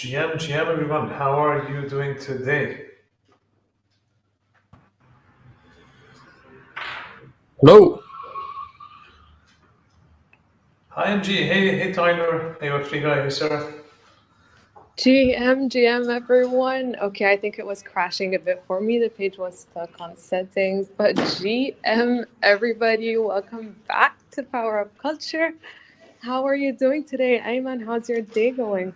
GM, everyone, how are you doing today? Hello. Hi, MG. Hey, Tyler. Hey, what's guy? Hey, Sarah. GM, everyone. Okay, I think it was crashing a bit for me. The page was stuck on settings. But GM, everybody, welcome back to Power Up Culture. How are you doing today? Ayman, how's your day going?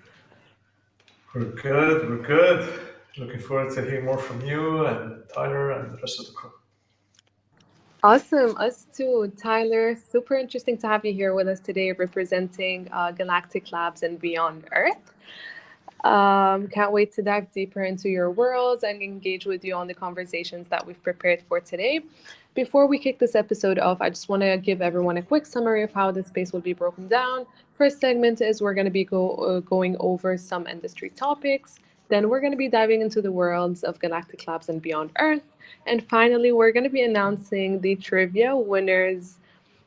We're good. We're good. Looking forward to hearing more from you and Tyler and the rest of the crew. Awesome, us too. Tyler, super interesting to have you here with us today representing Galactic Labs and Beyond Earth. Can't wait to dive deeper into your worlds and engage with you on the conversations that we've prepared for today. Before we kick this episode off, I just want to give everyone a quick summary of how this space will be broken down. First segment is we're going to be going over some industry topics. Then we're going to be diving into the worlds of Galactic Labs and Beyond Earth. And finally, we're going to be announcing the trivia winners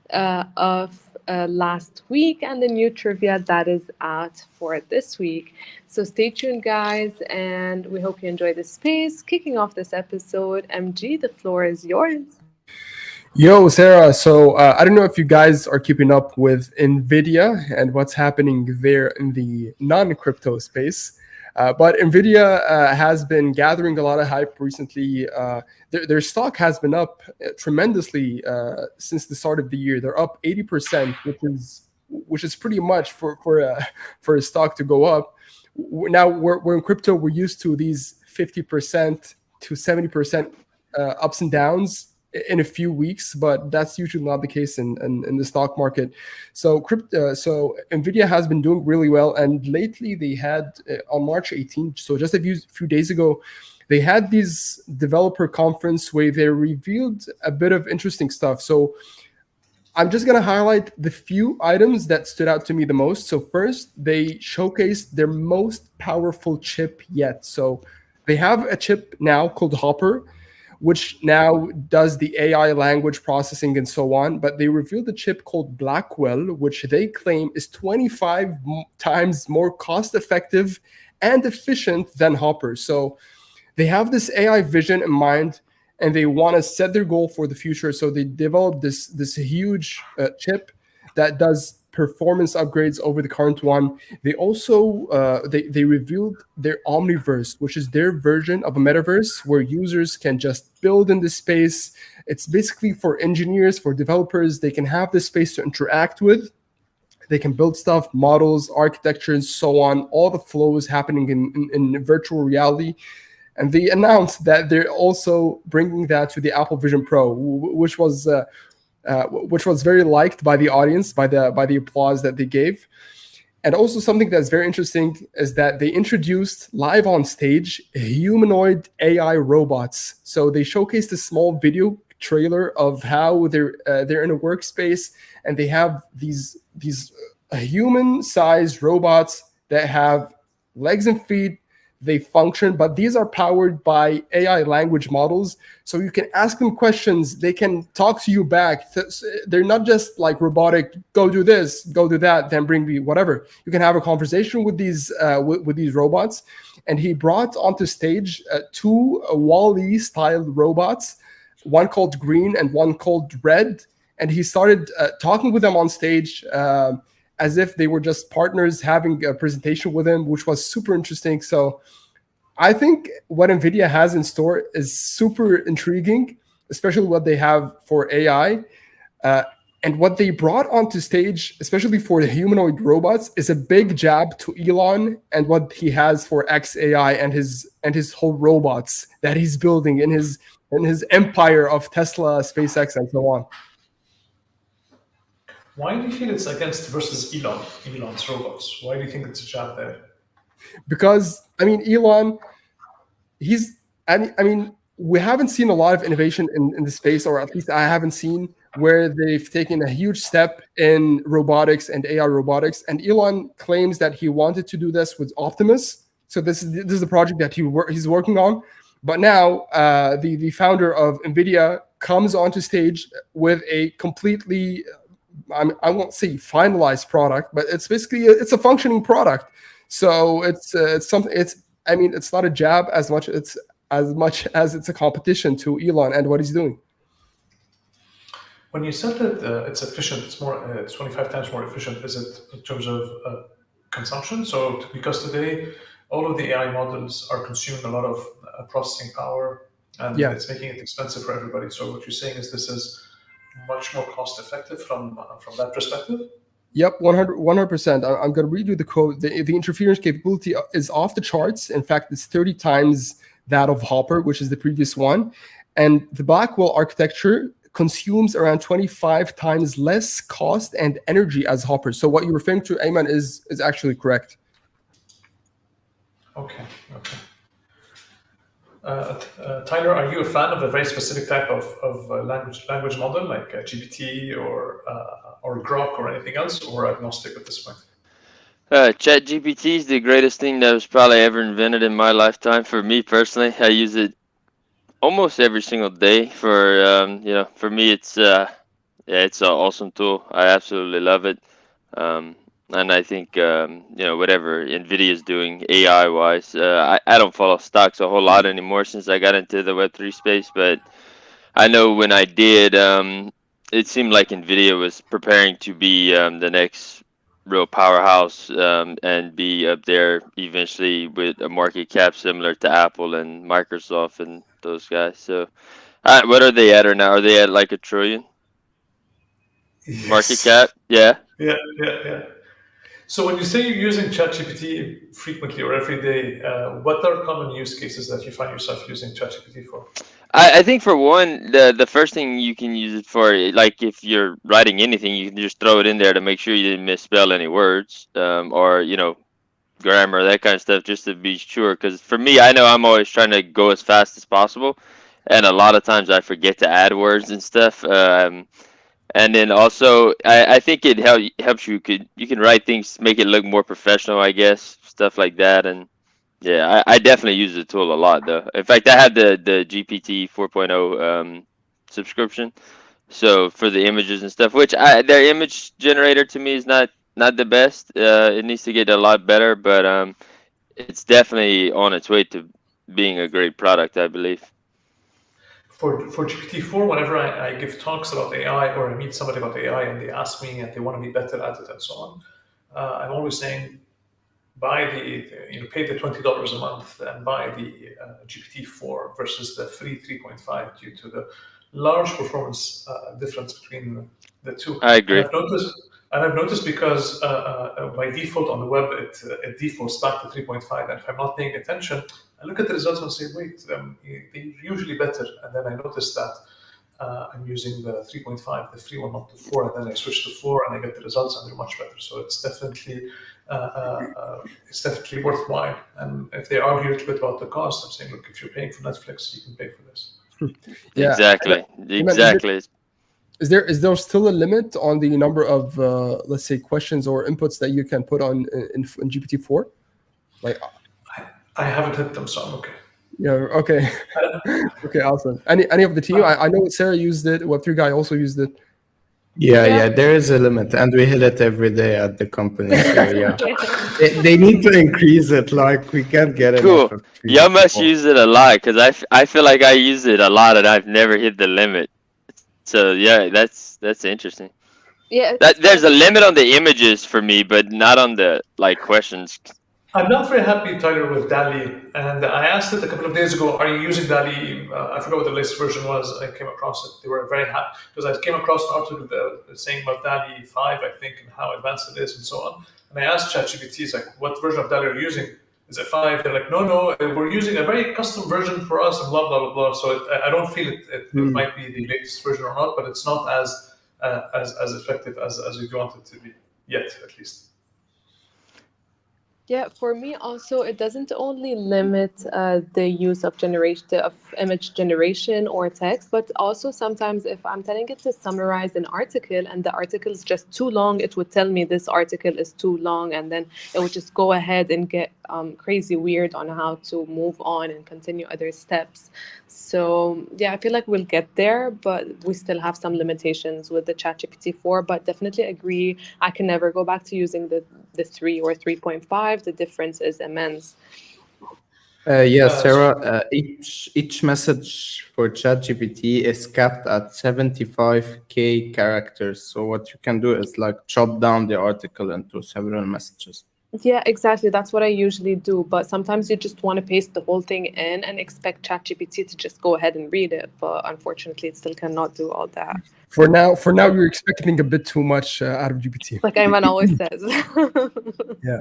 of last week and the new trivia that is out for this week. So stay tuned, guys, and we hope you enjoy this space. Kicking off this episode, MG, the floor is yours. Yo, Sarah. So I don't know if you guys are keeping up with NVIDIA and what's happening there in the non-crypto space. But NVIDIA has been gathering a lot of hype recently. Their stock has been up tremendously since the start of the year. They're up 80%, which is pretty much for a stock to go up. Now we're in crypto. We're used to these 50% to 70% ups and downs in a few weeks, but that's usually not the case in the stock market. So Nvidia has been doing really well, and lately they had on March 18th, so just a few days ago, they had this developer conference where they revealed a bit of interesting stuff. So I'm just going to highlight the few items that stood out to me the most. So first, they showcased their most powerful chip yet. So they have a chip now called Hopper, which now does the AI language processing and so on. But they revealed a chip called Blackwell, which they claim is 25 times more cost effective and efficient than Hopper. So they have this AI vision in mind, and they want to set their goal for the future. So they developed this huge chip that does performance upgrades over the current one. They also they revealed their Omniverse, which is their version of a metaverse where users can just build in this space. It's basically for engineers, for developers. They can have this space to interact with. They can build stuff, models, architectures, so on. All the flows happening in virtual reality. And they announced that they're also bringing that to the Apple Vision Pro, which was very liked by the audience, by the applause that they gave. And also something that's very interesting is that they introduced live on stage humanoid AI robots. So they showcased a small video trailer of how they're in a workspace, and they have these human-sized robots that have legs and feet. They function, but these are powered by AI language models. So you can ask them questions. They can talk to you back. They're not just like robotic, go do this, go do that, then bring me whatever. You can have a conversation with these robots. And he brought onto stage two Wall-E style robots, one called Green and one called Red. And he started talking with them on stage as if they were just partners having a presentation with him, which was super interesting. So I think what NVIDIA has in store is super intriguing, especially what they have for AI. And what they brought onto stage, especially for the humanoid robots, is a big jab to Elon and what he has for XAI and his whole robots that he's building in his empire of Tesla, SpaceX, and so on. Why do you feel it's against versus Elon's robots? Why do you think it's a jab there? Because I mean, Elon, we haven't seen a lot of innovation in the space, or at least I haven't seen where they've taken a huge step in robotics and AI robotics. And Elon claims that he wanted to do this with Optimus. So this is the project that he's working on. But now the founder of NVIDIA comes onto stage with a completely, I won't say finalized product, but it's basically it's a functioning product. So it's something. I mean, it's not a jab as much as it's a competition to Elon and what he's doing. When you said that it's efficient, it's 25 times more efficient. Is it in terms of consumption? So because today all of the AI models are consuming a lot of processing power, and Yeah. it's making it expensive for everybody. So what you're saying is this is much more cost effective from that perspective. Yep, 100%. I'm going to read you the code. The interference capability is off the charts. In fact, it's 30 times that of Hopper, which is the previous one. And the Blackwell architecture consumes around 25 times less cost and energy as Hopper. So what you're referring to, Ayman, is actually correct. Okay. Tyler, are you a fan of a very specific type of language model like GPT or Grok or anything else, or agnostic at this point? ChatGPT is the greatest thing that was probably ever invented in my lifetime. For me personally, I use it almost every single day. For me, it's an awesome tool. I absolutely love it. Um, and I think whatever Nvidia is doing AI wise, I don't follow stocks a whole lot anymore since I got into the Web3 space, but I know when I did, it seemed like Nvidia was preparing to be the next real powerhouse and be up there eventually with a market cap similar to Apple and Microsoft and those guys. So, what are they at or now? Are they at like 1 trillion market Yes. cap? Yeah. Yeah. So when you say you're using ChatGPT frequently or every day, what are common use cases that you find yourself using ChatGPT for? I think for one, the first thing you can use it for, like if you're writing anything, you can just throw it in there to make sure you didn't misspell any words, or grammar, that kind of stuff, just to be sure. Because for me, I know I'm always trying to go as fast as possible, and a lot of times I forget to add words and stuff. And then also, I think it helps you. You can write things, make it look more professional, I guess, stuff like that. And yeah, I definitely use the tool a lot, though. In fact, I have the GPT 4.0 subscription. So for the images and stuff, which their image generator to me is not the best. It needs to get a lot better, but it's definitely on its way to being a great product, I believe. For GPT-4, whenever I give talks about AI or I meet somebody about AI and they ask me and they want to be better at it and so on, I'm always saying pay the $20 a month and buy the GPT-4 versus the free 3.5 due to the large performance difference between the two. I agree. I've noticed because by default on the web it defaults back to 3.5, and if I'm not paying attention, I look at the results and say, wait, they're usually better, and then I notice that I'm using the 3.5, the free one, not the 4, and then I switch to 4 and I get the results and they're much better. So it's definitely worthwhile. And if they argue a little bit about the cost, I'm saying, look, if you're paying for Netflix, you can pay for this. Yeah. Exactly. Is there still a limit on the number of let's say questions or inputs that you can put on in GPT-4? Like, I haven't hit them, so I'm okay. Yeah. Okay. Okay. Awesome. Any of the team? I know Sarah used it. Web3 guy also used it. Yeah, there is a limit, and we hit it every day at the company. So yeah, they need to increase it. Like we can't get Cool. enough of Y'all must people. use it a lot, because I feel like I use it a lot and I've never hit the limit. So yeah, that's interesting. Yeah, There's a limit on the images for me, but not on the questions. I'm not very happy, Tyler, with DALI, and I asked it a couple of days ago, are you using DALI? I forgot what the latest version was. I came across it. They were very happy, because I came across an article saying about DALI 5, I think, and how advanced it is and so on. And I asked ChatGPT, it's like, what version of DALI are you using? Is it 5? They're like, no, we're using a very custom version for us, and blah, blah, blah, blah. So I don't feel it might be the latest version or not, but it's not as effective as we want it to be, yet, at least. Yeah, for me also, it doesn't only limit the use of image generation or text, but also sometimes if I'm telling it to summarize an article and the article is just too long, it would tell me this article is too long, and then it would just go ahead and get crazy weird on how to move on and continue other steps. So yeah, I feel like we'll get there, but we still have some limitations with the ChatGPT 4. But definitely agree, I can never go back to using the 3 or 3.5. The difference is immense. Yeah, So Sarah, each message for ChatGPT is capped at 75K characters. So what you can do is like chop down the article into several messages. Yeah, exactly. That's what I usually do. But sometimes you just want to paste the whole thing in and expect ChatGPT to just go ahead and read it. But unfortunately, it still cannot do all that. For now, you're expecting a bit too much out of GPT. Like Ayman always says. Yeah.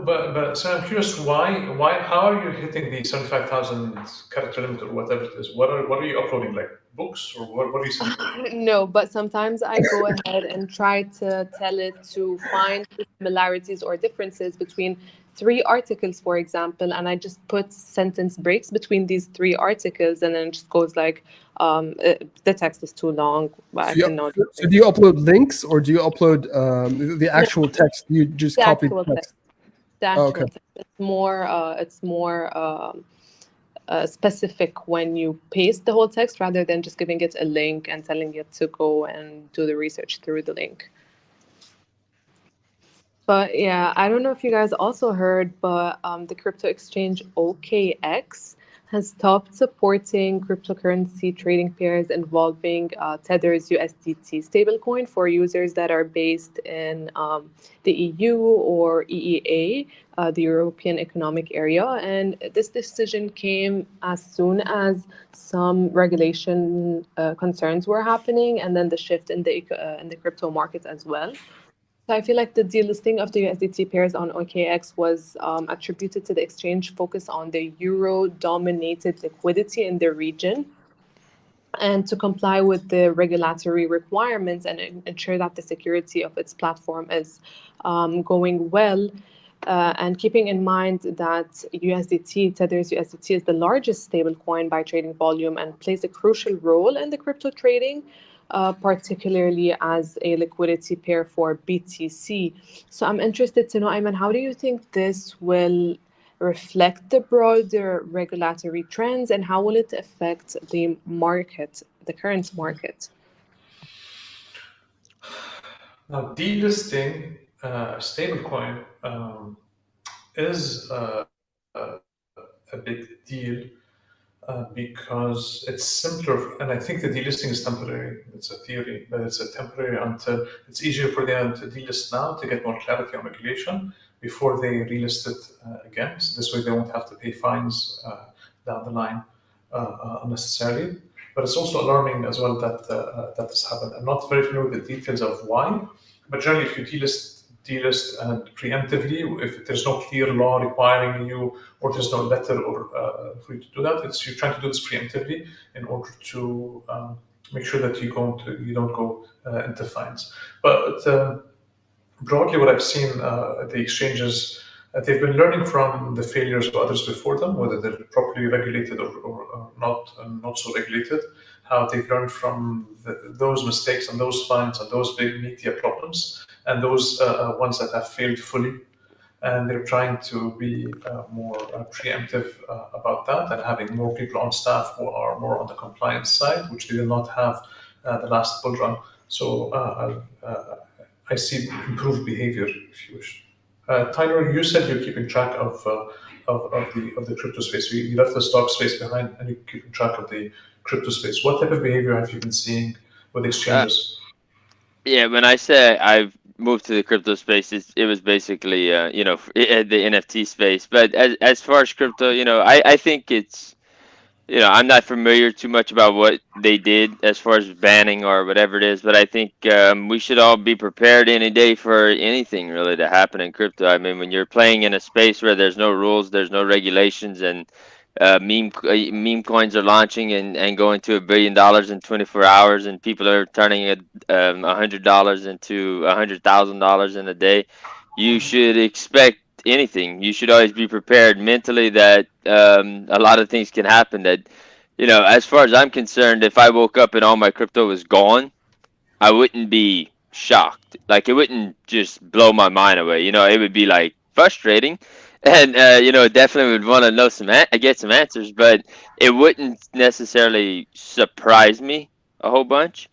but so I'm curious, why how are you hitting the 75,000 character limit or whatever it is? What are you uploading, like books, or what are you sending? No, but sometimes I go ahead and try to tell it to find the similarities or differences between three articles, for example, and I just put sentence breaks between these three articles, and then it just goes like, the text is too long, but I cannot do So it. do you upload links or do you upload the No, actual text? You just the copy the actual text. text. The Oh, okay. actual text. It's more specific when you paste the whole text rather than just giving it a link and telling it to go and do the research through the link. But yeah, I don't know if you guys also heard, but the crypto exchange OKX has stopped supporting cryptocurrency trading pairs involving Tether's USDT stablecoin for users that are based in the EU or EEA, the European Economic Area. And this decision came as soon as some regulation concerns were happening, and then the shift in the crypto market as well. So I feel like the delisting of the USDT pairs on OKX was attributed to the exchange focus on the euro-dominated liquidity in the region and to comply with the regulatory requirements and ensure that the security of its platform is going well. And keeping in mind that Tether's USDT is the largest stablecoin by trading volume and plays a crucial role in the crypto trading, particularly as a liquidity pair for BTC. So I'm interested to know, Ayman, how do you think this will reflect the broader regulatory trends and how will it affect the market, the current market? Now, delisting stablecoin is a big deal because it's simpler, and I think the delisting is temporary. It's a theory, but it's a temporary until it's easier for them to delist now to get more clarity on regulation before they relist it again. So this way they won't have to pay fines down the line unnecessarily. But it's also alarming as well that this happened. I'm not very familiar with the details of why, but generally, if you delist and preemptively, if there's no clear law requiring you, or there's no letter or for you to do that, you're trying to do this preemptively in order to make sure that you don't go into fines. But broadly, what I've seen, the exchanges, they've been learning from the failures of others before them, whether they're properly regulated or not, not so regulated. How they've learned from those mistakes and those fines and those big media problems and those ones that have failed fully. And they're trying to be more preemptive about that and having more people on staff who are more on the compliance side, which they did not have the last bull run. So I see improved behavior, if you wish. Tyler, you said you're keeping track of the crypto space. You left the stock space behind, and you're keeping track of the crypto space. What type of behavior have you been seeing with Uh, exchanges? yeah, when I say I've moved to the crypto space, it was basically the NFT space. But as far as crypto, I think it's I'm not familiar too much about what they did as far as banning or whatever it is, but I think we should all be prepared any day for anything really to happen in crypto. I mean, when you're playing in a space where there's no rules, there's no regulations, and meme coins are launching and going to $1 billion in 24 hours, and people are turning $100 into $100,000 in a day, you should expect anything. You should always be prepared mentally that a lot of things can happen. That, as far as I'm concerned, if I woke up and all my crypto was gone, I wouldn't be shocked. Like, it wouldn't just blow my mind away. It would be like frustrating, and definitely would want to know get some answers, but it wouldn't necessarily surprise me a whole bunch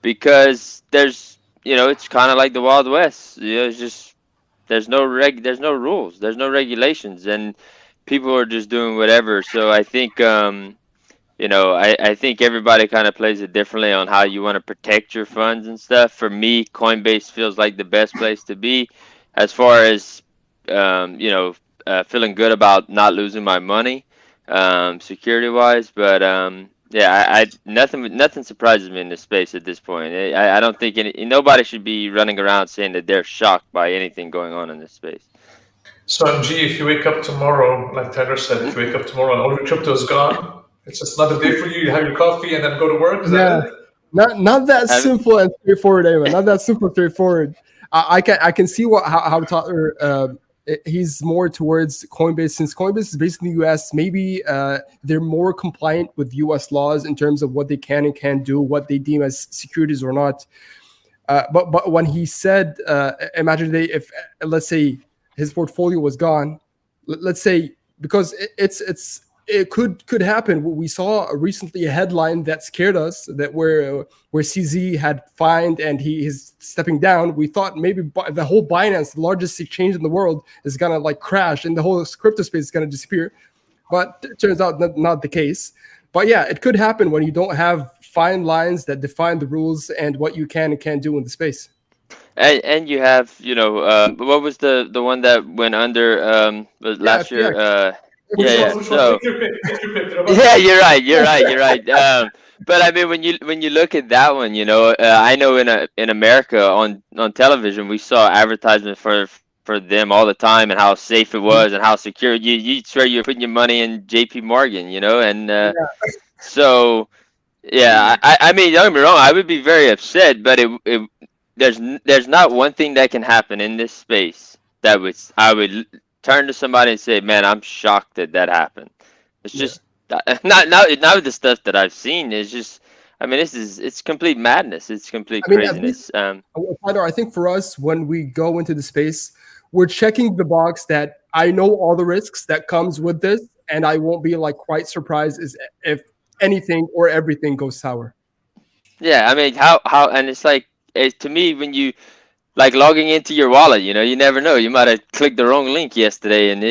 because it's kind of like the Wild West. It's just there's no rules, there's no regulations, and people are just doing whatever. So I think I think everybody kind of plays it differently on how you want to protect your funds and stuff. For me, Coinbase feels like the best place to be as far as, feeling good about not losing my money, security wise. But yeah, I nothing surprises me in this space at this point. I don't think nobody should be running around saying that they're shocked by anything going on in this space. So, MG, if you wake up tomorrow, like Tyler said, if you wake up tomorrow and all your crypto is gone, it's just another day for you. You have your coffee and then go to work. Is that Yeah, it? not that Have, simple and straightforward, Ayman. Not that simple and straightforward. I can see how Tyler he's more towards Coinbase, since Coinbase is based in the U.S. Maybe they're more compliant with U.S. laws in terms of what they can and can't do, what they deem as securities or not. But when he said, imagine if let's say his portfolio was gone, let's say, because it could happen. We saw recently a headline that scared us, that where CZ had fined and he is stepping down. We thought maybe the whole Binance, the largest exchange in the world, is gonna like crash and the whole crypto space is gonna disappear. But it turns out not the case. But yeah, it could happen when you don't have fine lines that define the rules and what you can and can't do in the space. and you have, what was the one that went under was Yeah, last year? FTX. Yeah, Which yeah. one? Which one? So Take your pick. Take your pick. yeah, you're right. But I mean, when you look at that one, I know in America on television we saw advertisements for them all the time and how safe it was and how secure. You swear you're putting your money in J.P. Morgan, and so yeah. I mean, don't get me wrong. I would be very upset, but there's not one thing that can happen in this space that I would turn to somebody and say, man, I'm shocked that happened. It's just not the stuff that I've seen. It's just, I mean, it's complete madness. It's complete I mean, at least, craziness. Tyler, I think for us, when we go into the space, we're checking the box that I know all the risks that comes with this, and I won't be like quite surprised if anything or everything goes sour. Yeah, I mean, how, and it's like, to me, when you like logging into your wallet, you never know. You might have clicked the wrong link yesterday, and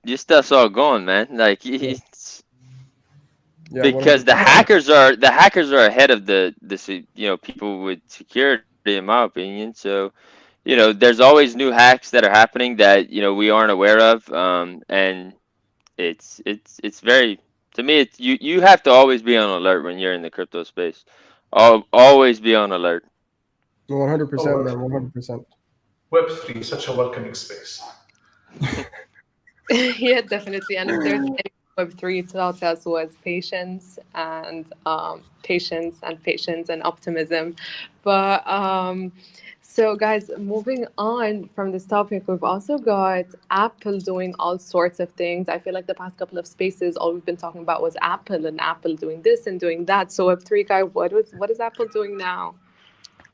your stuff's all gone, man. Like, Yeah, because 100%. the hackers are ahead of people with security, in my opinion. So there's always new hacks that are happening that we aren't aware of, and it's very, to me, it's you have to always be on alert when you're in the crypto space. Always be on alert. 100%, Oh, man, 100%. Web3, such a welcoming space. Yeah, definitely. And if there's any Web3 taught us was patience and optimism. But so guys, moving on from this topic, we've also got Apple doing all sorts of things. I feel like the past couple of spaces, all we've been talking about was Apple and Apple doing this and doing that. So Web3 guy, what is Apple doing now?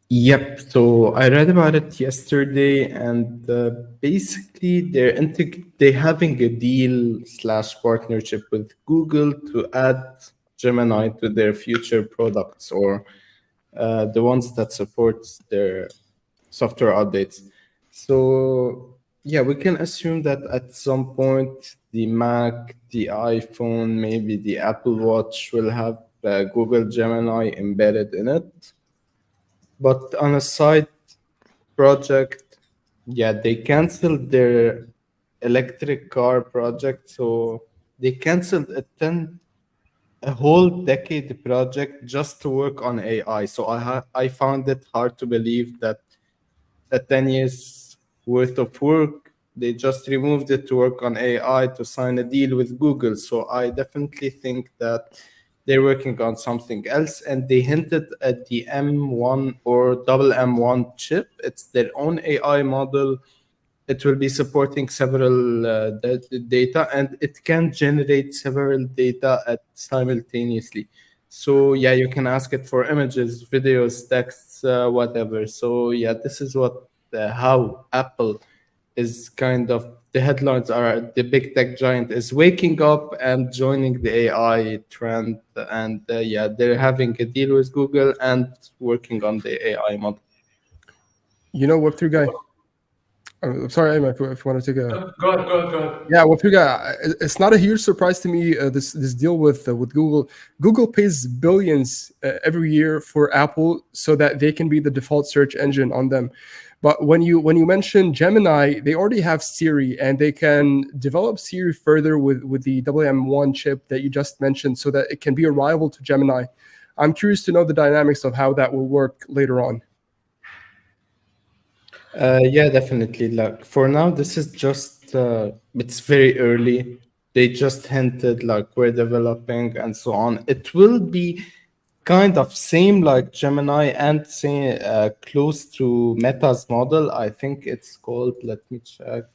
Yep. So I read about it yesterday, and basically they having a deal slash partnership with Google to add Gemini to their future products, or the ones that supports their software updates. So yeah, we can assume that at some point the Mac, the iPhone, maybe the Apple Watch will have Google Gemini embedded in it. But on a side project, yeah, they canceled their electric car project. So they canceled a whole decade project just to work on AI. So I found it hard to believe that a 10 years worth of work, they just removed it to work on AI to sign a deal with Google. So I definitely think that they're working on something else, and they hinted at the M1 or double M1 chip. It's their own AI model. It will be supporting several data, and it can generate several data at simultaneously. So yeah, you can ask it for images, videos, texts, whatever. So yeah, this is what how Apple is kind of the headlines are the big tech giant is waking up and joining the AI trend, and yeah, they're having a deal with Google and working on the AI model. Web3 guy. I'm sorry, Ayman, if you want to take a. Go ahead. Yeah, Web3 guy. It's not a huge surprise to me. This deal with Google. Google pays billions every year for Apple so that they can be the default search engine on them. But when you mention Gemini, they already have Siri, and they can develop Siri further with the WM1 chip that you just mentioned, so that it can be a rival to Gemini. I'm curious to know the dynamics of how that will work later on. Yeah, definitely. Like for now, this is just it's very early. They just hinted like we're developing and so on. It will be kind of same like Gemini and say close to Meta's model. I think it's called. Let me check.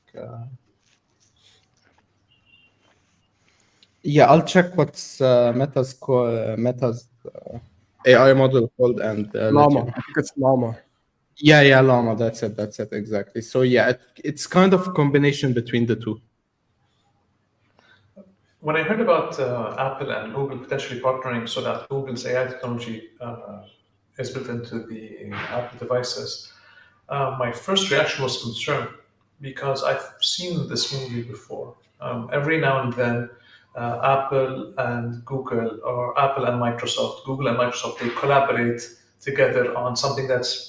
Yeah, I'll check what's Meta's AI model called and let you Llama. know. I think it's Llama. Yeah, Llama. That's it exactly. So yeah, it's kind of a combination between the two. When I heard about Apple and Google potentially partnering so that Google's AI technology is built into the Apple devices, my first reaction was concern because I've seen this movie before. Every now and then, Apple and Google, or Apple and Microsoft, Google and Microsoft, they collaborate together on something that's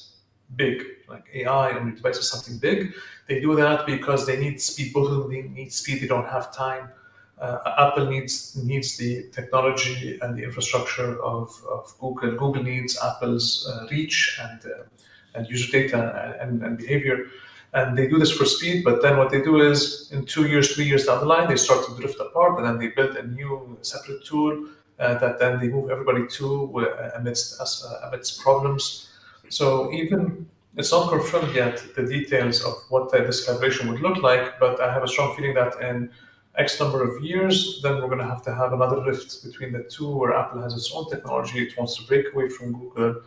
big, like AI and your device is something big. They do that because they need speed. Both of them need speed. They don't have time. Apple needs the technology and the infrastructure of Google. Google needs Apple's reach and user data and behavior. And they do this for speed, but then what they do is in 2 years, 3 years down the line, they start to drift apart, and then they build a new separate tool that then they move everybody to amidst problems. So even it's not confirmed yet the details of what this collaboration would look like, but I have a strong feeling that in X number of years, then we're going to have another rift between the two, where Apple has its own technology, it wants to break away from Google.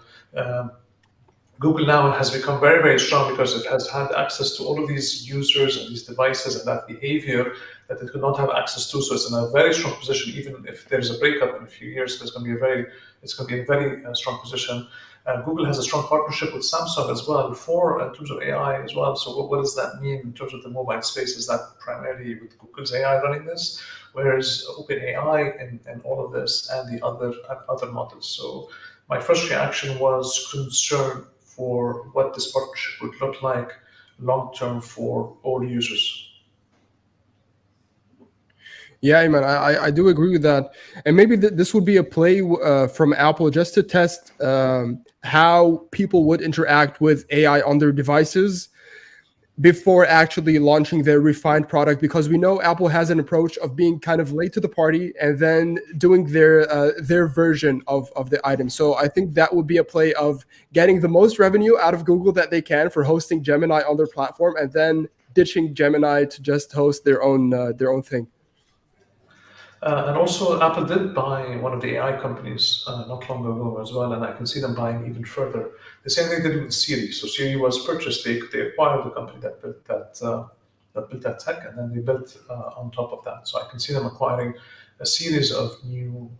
Google now has become very, very strong because it has had access to all of these users and these devices and that behavior that it could not have access to. So it's in a very strong position. Even if there's a breakup in a few years, it's going to be a very strong position. Google has a strong partnership with Samsung as well in terms of AI as well. So what does that mean in terms of the mobile space? Is that primarily with Google's AI running this, whereas OpenAI and all of this and the other models? So my first reaction was concern for what this partnership would look like long term for all users. Yeah, man, I do agree with that. And maybe this would be a play from Apple just to test how people would interact with AI on their devices before actually launching their refined product, because we know Apple has an approach of being kind of late to the party and then doing their version of the item. So I think that would be a play of getting the most revenue out of Google that they can for hosting Gemini on their platform, and then ditching Gemini to just host their own thing. And also, Apple did buy one of the AI companies not long ago as well, and I can see them buying even further. The same thing they did with Siri. So Siri was purchased; they acquired the company that built that tech, and then they built on top of that. So I can see them acquiring a series of new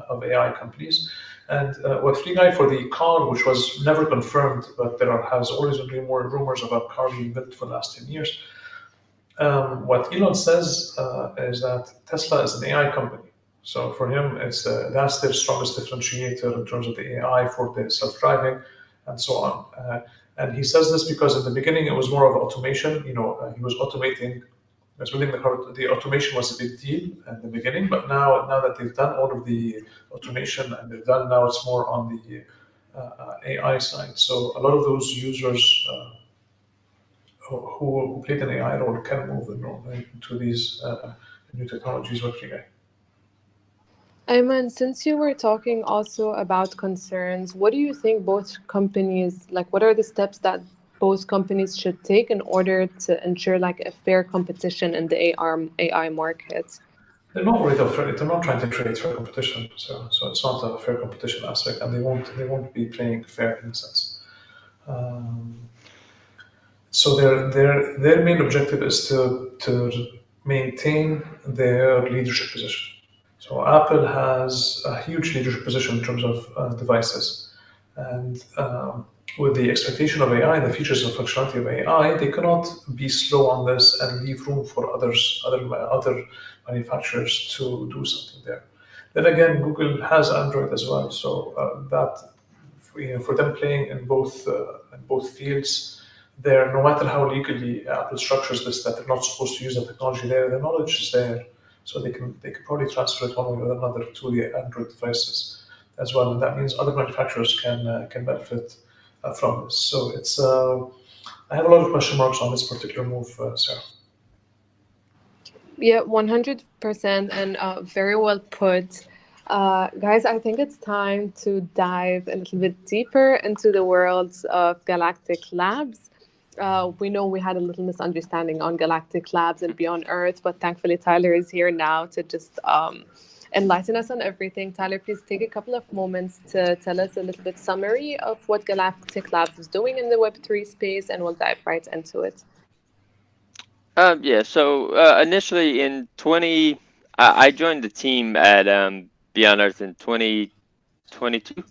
of AI companies. And what Free Guy for the car, which was never confirmed, but has always been more rumors about car being built for the last 10 years. What Elon says is that Tesla is an AI company. So for him, that's their strongest differentiator in terms of the AI for the self-driving and so on. And he says this because in the beginning it was more of automation. He was automating. He was building the car. The automation was a big deal in the beginning, but now that they've done all of the automation and now it's more on the AI side. So a lot of those users who played an AI role can move into these new technologies with AI. Ayman, since you were talking also about concerns, what do you think both companies, what are the steps that both companies should take in order to ensure a fair competition in the AI market? They're not worried of they're not trying to create fair competition, so it's not a fair competition aspect, and they won't be playing fair in a sense. So their main objective is to maintain their leadership position. So Apple has a huge leadership position in terms of devices, and with the expectation of AI, the features and functionality of AI, they cannot be slow on this and leave room for other manufacturers to do something there. Then again, Google has Android as well, so that for them playing in both fields, there no matter how legally Apple structures this that they're not supposed to use the technology there, the knowledge is there, so they can probably transfer it one way or another to the Android devices as well, and that means other manufacturers can benefit from this. So it's I have a lot of question marks on this particular move, Sarah. Yeah, 100%, and very well put. Guys, I think it's time to dive a little bit deeper into the worlds of Galactic Labs. We know we had a little misunderstanding on Galactic Labs and Beyond Earth, but thankfully Tyler is here now to just enlighten us on everything. Tyler, please take a couple of moments to tell us a little bit summary of what Galactic Labs is doing in the Web3 space, and we'll dive right into it. Yeah. So initially in 20, I joined the team at Beyond Earth in 2022,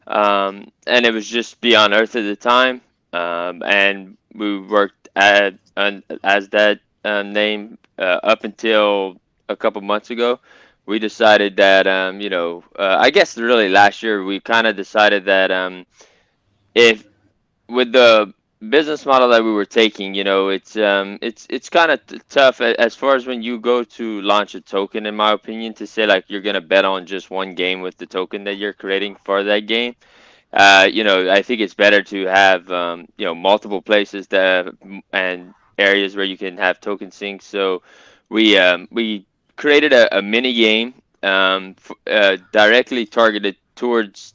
and it was just Beyond Earth at the time, and we worked as that name up until a couple months ago. We decided that I guess really last year we kind of decided that if with the business model that we were taking, it's kind of tough as far as when you go to launch a token, in my opinion, to say like you're gonna bet on just one game with the token that you're creating for that game. I think it's better to have multiple places and areas where you can have token syncs. So we created a mini game directly targeted towards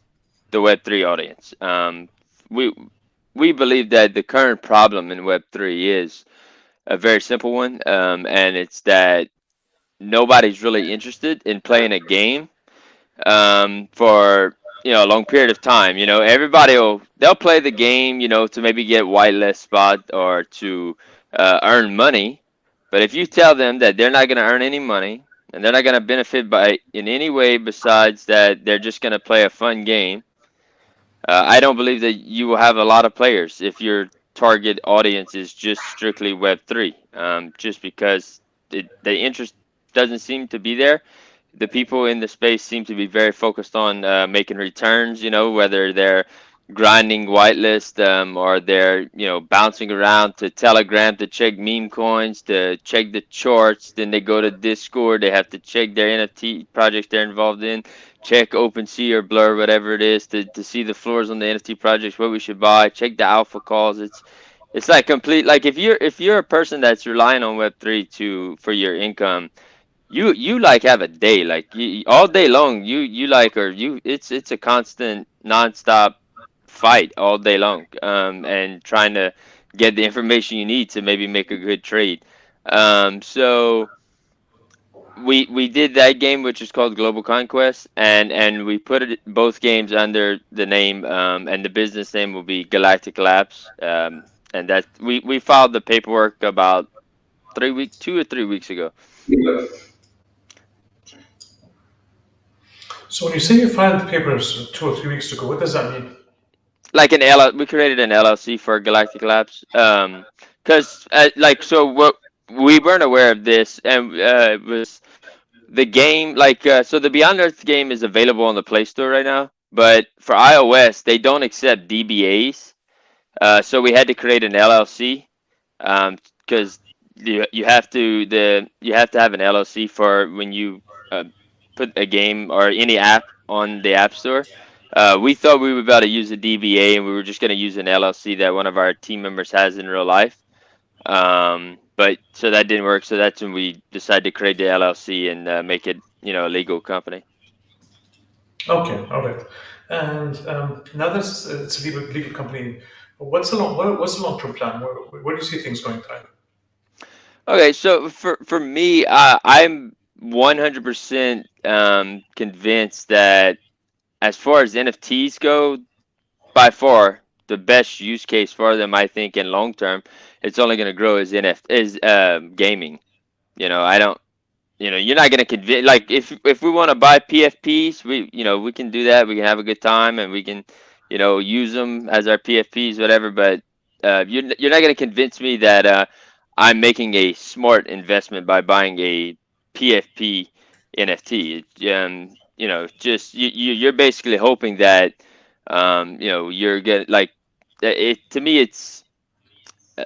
the Web3 audience. We we believe that the current problem in Web3 is a very simple one, and it's that nobody's really interested in playing a game for a long period of time. They'll play the game, to maybe get whitelist spot or to earn money. But if you tell them that they're not going to earn any money and they're not going to benefit by in any way besides that they're just going to play a fun game, I don't believe that you will have a lot of players if your target audience is just strictly Web3. Just because the interest doesn't seem to be there. The people in the space seem to be very focused on making returns, whether they're grinding whitelist or they're, bouncing around to Telegram to check meme coins, to check the charts. Then they go to Discord. They have to check their NFT projects they're involved in, check OpenSea or Blur, whatever it is, to see the floors on the NFT projects, what we should buy, check the alpha calls. It's like complete, like if you're a person that's relying on Web3 for your income, you like have a day like all day long you like or you it's a constant nonstop fight all day long, and trying to get the information you need to maybe make a good trade. So we did that game, which is called Global Conquest, and we put both games under the name, and the business name will be Galactic Labs. And that we filed the paperwork about 2 or 3 weeks ago. So when you say you filed the papers 2 or 3 weeks ago, what does that mean? Like we created an LLC for Galactic Labs. Because so what we weren't aware of this, and it was the game. So the Beyond Earth game is available on the Play Store right now, but for iOS they don't accept DBAs. So we had to create an LLC, because you have to have an LLC for when you put a game or any app on the App Store. We thought we were about to use a DBA, and we were just going to use an LLC that one of our team members has in real life. But so that didn't work. So that's when we decided to create the LLC and make it, a legal company. Okay, all right. And now that it's a legal company, what's the long term plan? Where do you see things going, Tyler? Okay, so for me, I'm 100% convinced that as far as NFTs go, by far the best use case for them, I think, in long term, it's only going to grow is gaming. I don't. You're not going to convince. Like if we want to buy PFPs, we can do that. We can have a good time, and we can, use them as our PFPs, whatever. But you're not going to convince me that I'm making a smart investment by buying a PFP NFT. Just you're basically hoping that you're getting like it. To me, it's uh,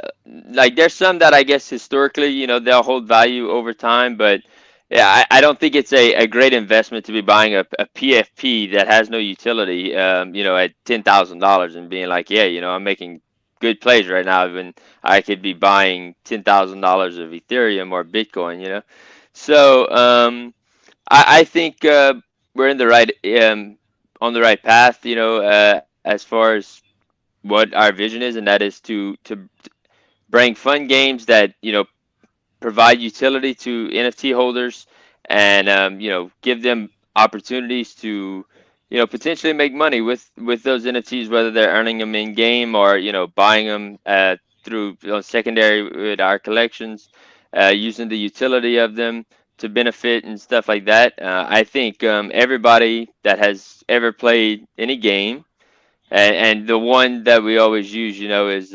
like there's some that I guess historically, they'll hold value over time, but yeah, I don't think it's a great investment to be buying a PFP that has no utility, at $10,000 and being like, yeah, I'm making good plays right now when I could be buying $10,000 of Ethereum or Bitcoin. So I think we're in the right on the right path, as far as what our vision is, and that is to bring fun games that provide utility to NFT holders, and give them opportunities to potentially make money with those NFTs, whether they're earning them in game or buying them through secondary with our collections, using the utility of them to benefit and stuff like that. I think everybody that has ever played any game, and the one that we always use, is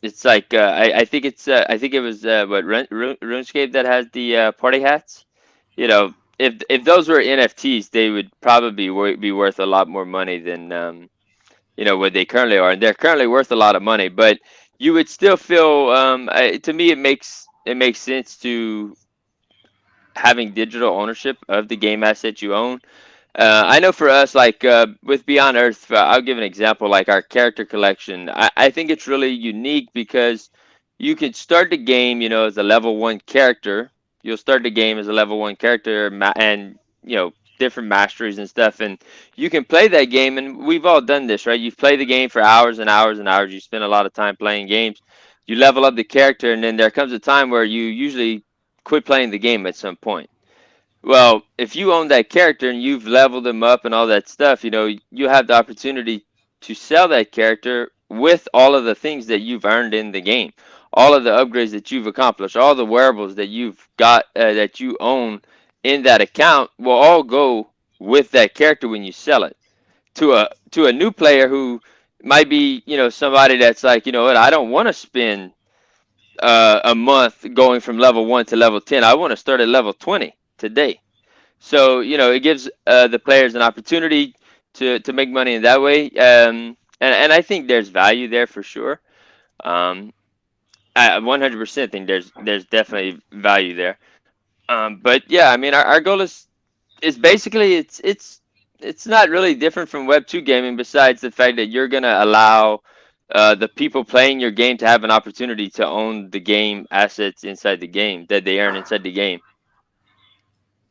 it's like I think it was RuneScape that has the party hats. If those were NFTs, they would probably be worth a lot more money than what they currently are, and they're currently worth a lot of money. But you would still feel to me it makes sense to having digital ownership of the game asset you own. I know for us, like with Beyond Earth, I'll give an example. Like our character collection, I think it's really unique because you can start the game, as a level one character. You'll start the game as a level one character, and different masteries and stuff, and you can play that game. And we've all done this, right? You've played the game for hours and hours and hours. You spend a lot of time playing games. You level up the character, and then there comes a time where you usually quit playing the game at some point. Well, if you own that character and you've leveled them up and all that stuff, you have the opportunity to sell that character with all of the things that you've earned in the game, all of the upgrades that you've accomplished, all the wearables that you've got that you own in that account will all go with that character when you sell it to a new player who might be, somebody that's like, what, I don't want to spend a month going from level 1 to level 10. I want to start at level 20 today. So it gives the players an opportunity to make money in that way, and I think there's value there for sure. Um, I 100% think there's definitely value there. But yeah, I mean our goal is basically it's not really different from Web 2 gaming, besides the fact that you're gonna allow the people playing your game to have an opportunity to own the game assets inside the game that they earn inside the game.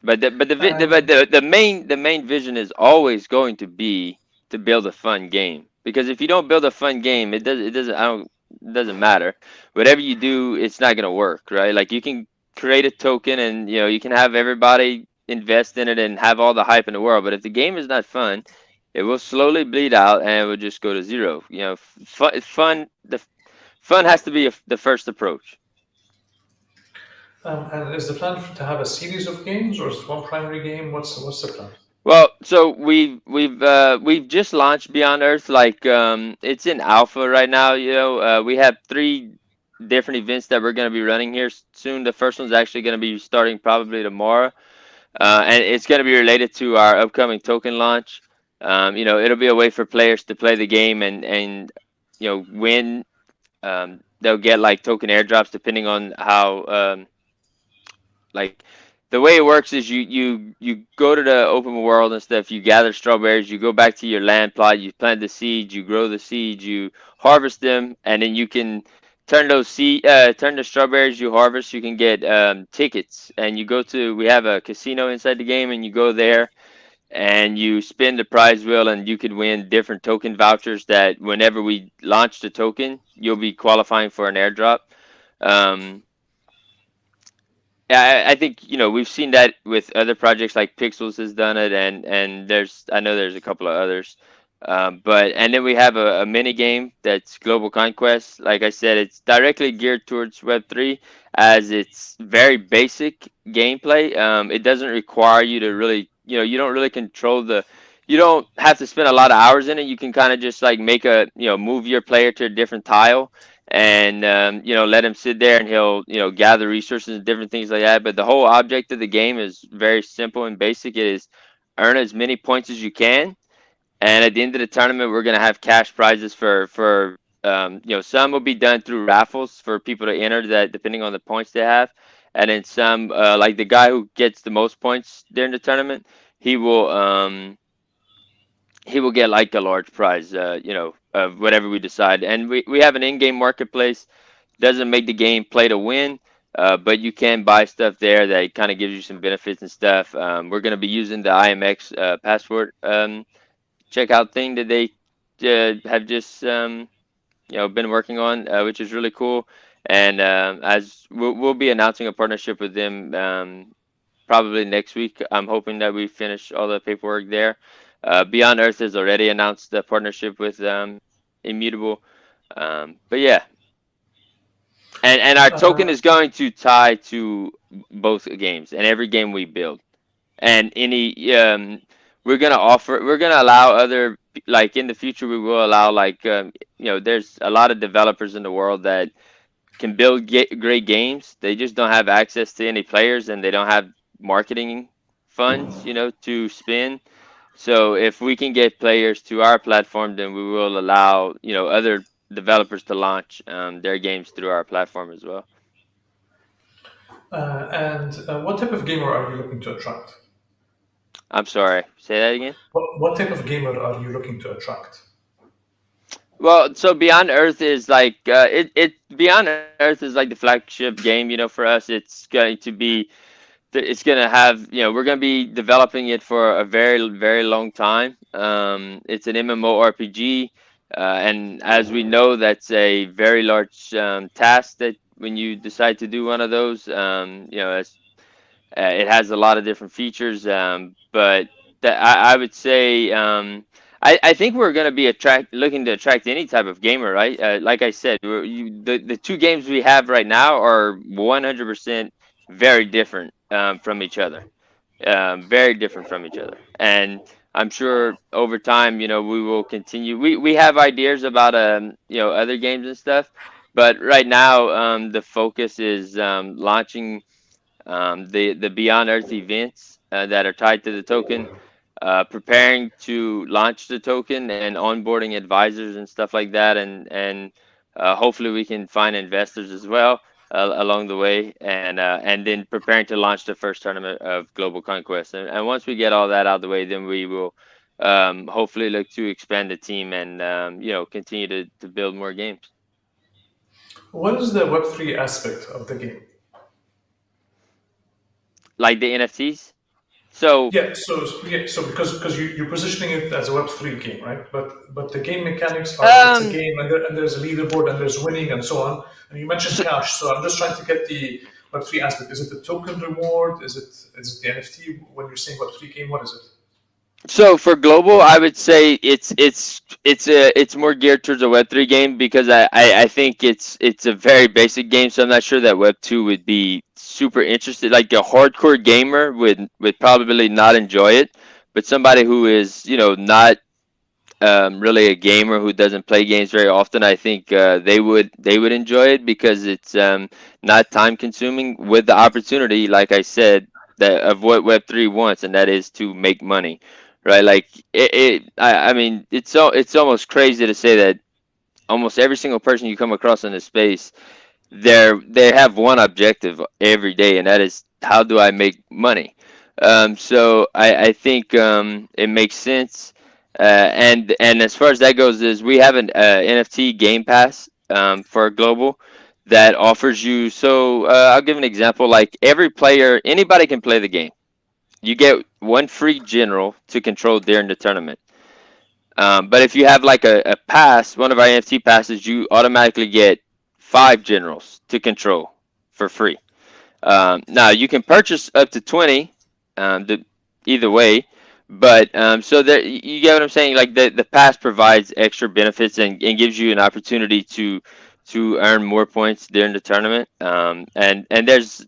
But And the main vision is always going to be to build a fun game. Because if you don't build a fun game, it doesn't matter. Whatever you do, it's not gonna work, right? Like you can create a token and you can have everybody invest in it and have all the hype in the world. But if the game is not fun, it will slowly bleed out and it will just go to zero. Fun has to be the first approach. and is the plan to have a series of games, or is it one primary game? What's the plan? Well, so we've just launched Beyond Earth. Like it's in alpha right now. We have three different events that we're going to be running here soon. The first one's actually going to be starting probably tomorrow, and it's going to be related to our upcoming token launch. It'll be a way for players to play the game and win. They'll get like token airdrops depending on how like the way it works is you go to the open world and stuff. You gather strawberries. You go back to your land plot. You plant the seeds. You grow the seeds. You harvest them, and then you can turn the strawberries you harvest. You can get tickets, and you go to. We have a casino inside the game, and you go there and you spin the prize wheel, and you can win different token vouchers. That whenever we launch the token, you'll be qualifying for an airdrop. Um, yeah, I think we've seen that with other projects like Pixels has done it, and I know there's a couple of others. But and then we have a mini game that's Global Conquest. Like I said, it's directly geared towards Web3 as it's very basic gameplay. It doesn't require you to really, you don't really control you don't have to spend a lot of hours in it. You can kind of just like make move your player to a different tile and, let him sit there and he'll, gather resources and different things like that. But the whole object of the game is very simple and basic. It is earn as many points as you can, and at the end of the tournament, we're gonna have cash prizes some will be done through raffles for people to enter that depending on the points they have, and then some like the guy who gets the most points during the tournament, he will um he will get like a large prize, of whatever we decide. And we have an in-game marketplace. Doesn't make the game play to win, but you can buy stuff there that kind of gives you some benefits and stuff. We're gonna be using the IMX passport checkout thing that they have just been working on, which is really cool. And as we'll be announcing a partnership with them probably next week. I'm hoping that we finish all the paperwork there. Beyond Earth has already announced the partnership with Immutable. But yeah, and our token is going to tie to both games and every game we build, and any we're gonna allow other, like in the future we will allow like there's a lot of developers in the world that can build great games. They just don't have access to any players and they don't have marketing funds, to spend. So if we can get players to our platform, then we will allow other developers to launch their games through our platform as well. And what type of gamer are you looking to attract? I'm sorry, say that again. What type of gamer are you looking to attract? Well, so Beyond Earth is like Beyond Earth is like the flagship game. For us, it's going to be it's going to have, we're going to be developing it for a very, very long time. It's an MMORPG, and as we know, that's a very large task that when you decide to do one of those, it has a lot of different features, but I would say I think we're going to be looking to attract any type of gamer, right? Like I said, the two games we have right now are 100% very different from each other, very different from each other, and I'm sure over time, we will continue. We have ideas about other games and stuff, but right now the focus is launching the Beyond Earth events that are tied to the token, preparing to launch the token and onboarding advisors and stuff like that, and hopefully we can find investors as well along the way, and then preparing to launch the first tournament of Global Conquest. And once we get all that out of the way, then we will hopefully look to expand the team and continue to build more games. What is the Web3 aspect of the game? Like the NFTs. So So because you're positioning it as a Web3 game, right? But the game mechanics are it's a game and there's a leaderboard and there's winning and so on. And you mentioned cash, so I'm just trying to get the Web3 aspect. Is it the token reward? Is it the NFT? When you're saying Web3 game, what is it? So for global, I would say it's more geared towards a Web3 game because I think it's a very basic game. So I'm not sure that Web2 would be super interested. Like a hardcore gamer would probably not enjoy it, but somebody who is not really a gamer who doesn't play games very often, I think they would enjoy it because it's not time consuming with the opportunity, like I said, that of what Web3 wants, and that is to make money, right? Like I mean, it's almost crazy to say that almost every single person you come across in this space, they have one objective every day, and that is how do I make money. So I think it makes sense. And as far as that goes, is we have an NFT Game Pass for global that offers you. So I'll give an example. Like every player, anybody can play the game. You get one free general to control during the tournament. But if you have like a pass, one of our NFT passes, you automatically get 5 generals to control for free. Now you can purchase up to 20, either way, But so that you get what I'm saying. Like the pass provides extra benefits and gives you an opportunity to earn more points during the tournament. And there's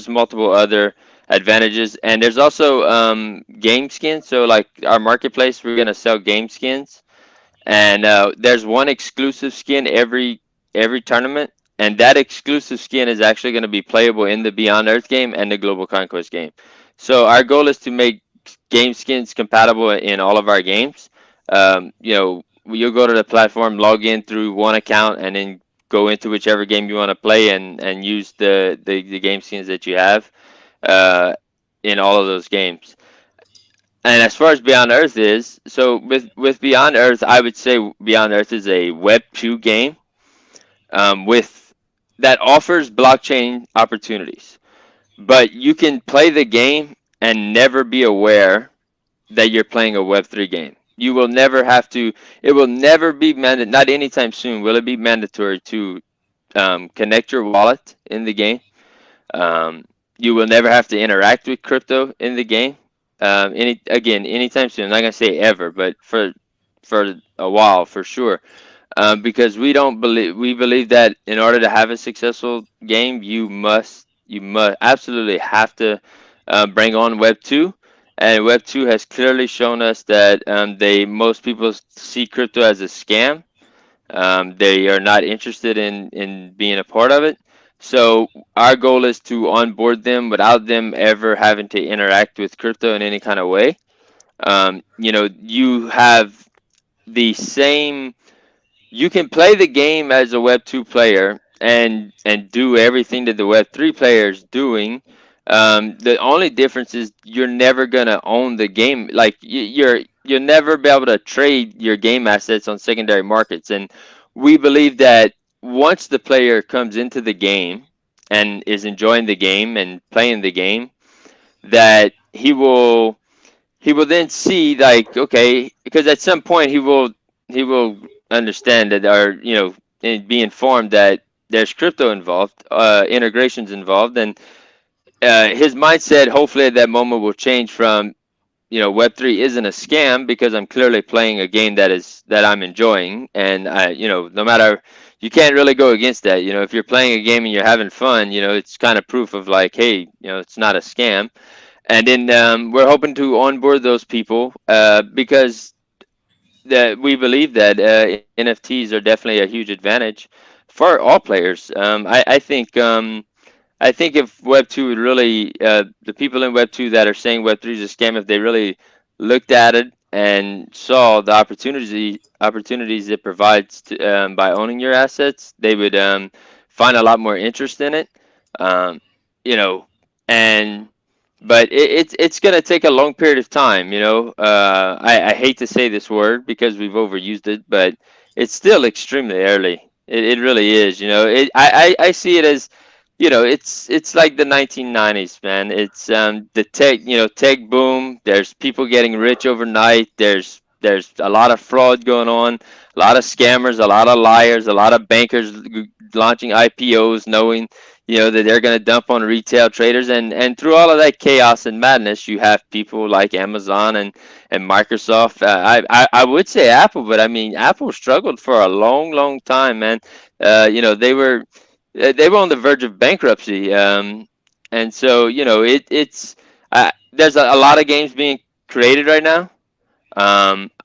multiple other advantages, and there's also game skins. So like our marketplace, we're gonna sell game skins, and there's one exclusive skin every tournament, and that exclusive skin is actually going to be playable in the Beyond Earth game and the Global Conquest game. So our goal is to make game skins compatible in all of our games. You'll go to the platform, log in through one account, and then go into whichever game you want to play and use the game skins that you have uh, in all of those games. And as far as Beyond Earth is, so with Beyond Earth, I would say Beyond Earth is a Web 2 game with that offers blockchain opportunities. But you can play the game and never be aware that you're playing a Web 3 game. You will never have to. It will never be mandatory. Not anytime soon will it be mandatory to connect your wallet in the game. Um, you will never have to interact with crypto in the game. Anytime soon. I'm not gonna say ever, but for a while for sure. Because we believe that in order to have a successful game, you must absolutely have to bring on Web 2. And Web 2 has clearly shown us that most people see crypto as a scam. They are not interested in being a part of it. So our goal is to onboard them without them ever having to interact with crypto in any kind of way. You have the same. You can play the game as a Web 2 player and do everything that the Web 3 player is doing. The only difference is you're never gonna own the game. Like you'll never be able to trade your game assets on secondary markets. And we believe that once the player comes into the game and is enjoying the game and playing the game, that he will then see, like, okay, because at some point he will understand that, or and be informed that there's crypto involved, integrations involved, and his mindset hopefully at that moment will change from, Web3 isn't a scam because I'm clearly playing a game that I'm enjoying, and no matter, you can't really go against that. If you're playing a game and you're having fun, it's kind of proof of, like, hey, it's not a scam. And then we're hoping to onboard those people because that we believe that NFTs are definitely a huge advantage for all players. I think if Web 2 would really, the people in Web 2 that are saying Web 3 is a scam, if they really looked at it and saw the opportunities it provides by owning your assets, they would find a lot more interest in it. Um, you know, and but it's going to take a long period of time. I hate to say this word because we've overused it, but it's still extremely early. It really is. I see it as, it's like the 1990s, man. It's the tech boom. There's people getting rich overnight. There's a lot of fraud going on, a lot of scammers, a lot of liars, a lot of bankers launching IPOs, knowing that they're going to dump on retail traders, and through all of that chaos and madness, you have people like Amazon and Microsoft. I would say Apple, but I mean Apple struggled for a long, long time, man. They were on the verge of bankruptcy, and so it's there's a lot of games being created right now.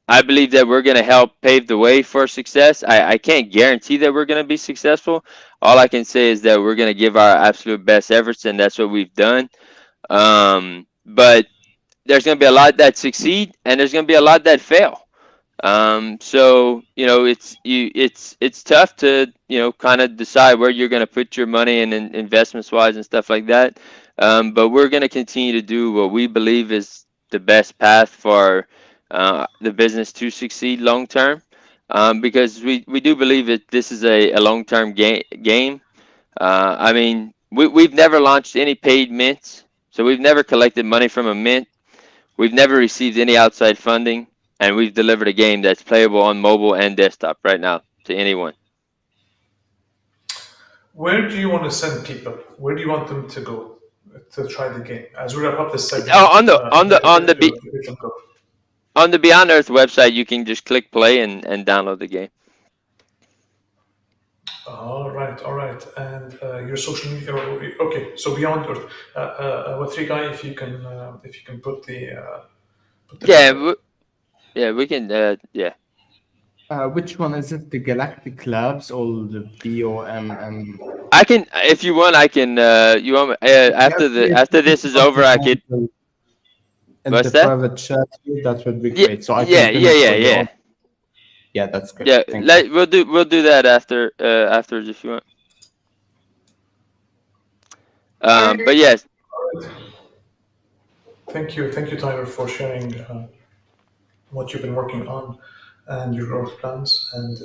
I believe that we're going to help pave the way for success. I can't guarantee that we're going to be successful. All I can say is that we're going to give our absolute best efforts, and that's what we've done. But there's going to be a lot that succeed, and there's going to be a lot that fail. So it's tough to kind of decide where you're going to put your money and in investments wise and stuff like that. But we're going to continue to do what we believe is the best path for the business to succeed long term. Because we do believe that this is a long term game. I mean, we've never launched any paid mints, so we've never collected money from a mint. We've never received any outside funding, and we've delivered a game that's playable on mobile and desktop right now to anyone. Where do you want to send people? Where do you want them to go to try the game? As we wrap up this segment, On the on if the on the you B, if you can go. On the Beyond Earth website, you can just click play and download the game. All right. And your social media. Okay, so Beyond Earth. What three guy? If you can put the link Yeah, up. we can. Yeah, Which one is it? The Galactic Labs or the BOMM? I can. If you want, I can. You want Yes, please, after please this is put over, the I could. handle in the What's that? private chat here. That would be Yeah, great. So I can yeah, pin yeah, it yeah, for the yeah. audience. Yeah, that's great. Yeah, Thank you. we'll do that after afterwards if you want. All But right. yes, Thank you, Tyler, for sharing what you've been working on and your growth plans. And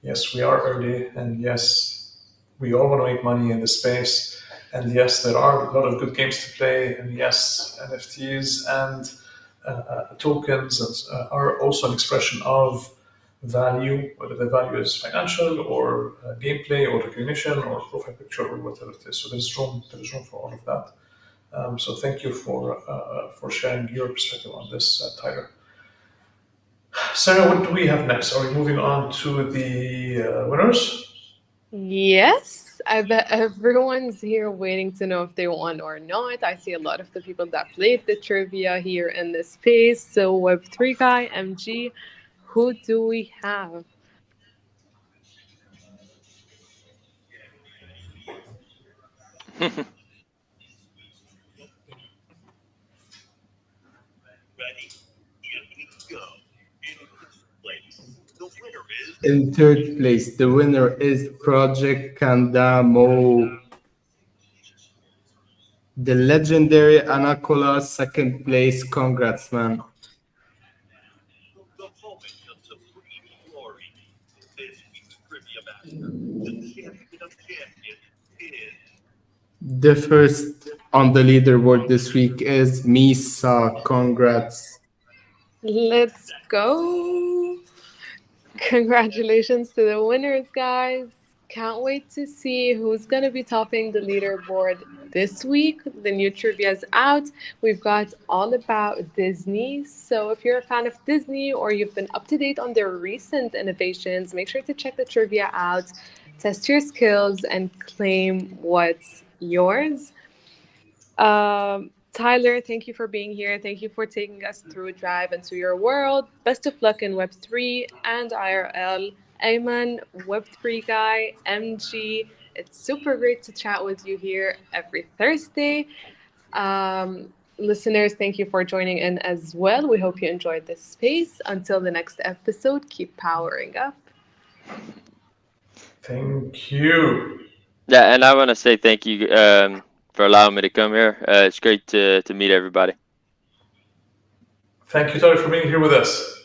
yes, we are early, and yes, we all want to make money in this space. And yes, there are a lot of good games to play. And yes, NFTs and tokens are also an expression of value, whether the value is financial or gameplay or recognition or profile picture or whatever it is. So there's room for all of that. So thank you for sharing your perspective on this, Tyler. Sarah, what do we have next? Are we moving on to the winners? Yes, I bet everyone's here waiting to know if they won or not. I see a lot of the people that played the trivia here in this space. So, Web3 guy, MG, who do we have? In third place, the winner is Project Kandamo. The legendary Anacola, second place. Congrats, man. The first on the leaderboard this week is Misa. Congrats. Let's go. Congratulations to the winners, guys. Can't wait to see who's going to be topping the leaderboard this week. The new trivia is out. We've got all about Disney. So if you're a fan of Disney or you've been up to date on their recent innovations, make sure to check the trivia out, test your skills, and claim what's yours. Tyler, thank you for being here. Thank you for taking us through Drive into your world. Best of luck in Web3 and IRL. Ayman, Web3 guy, MG. It's super great to chat with you here every Thursday. Listeners, thank you for joining in as well. We hope you enjoyed this space. Until the next episode, keep powering up. Thank you. yeah, and I want to say thank you for allowing me to come here. It's great to meet everybody. Thank you, Tyler, for being here with us.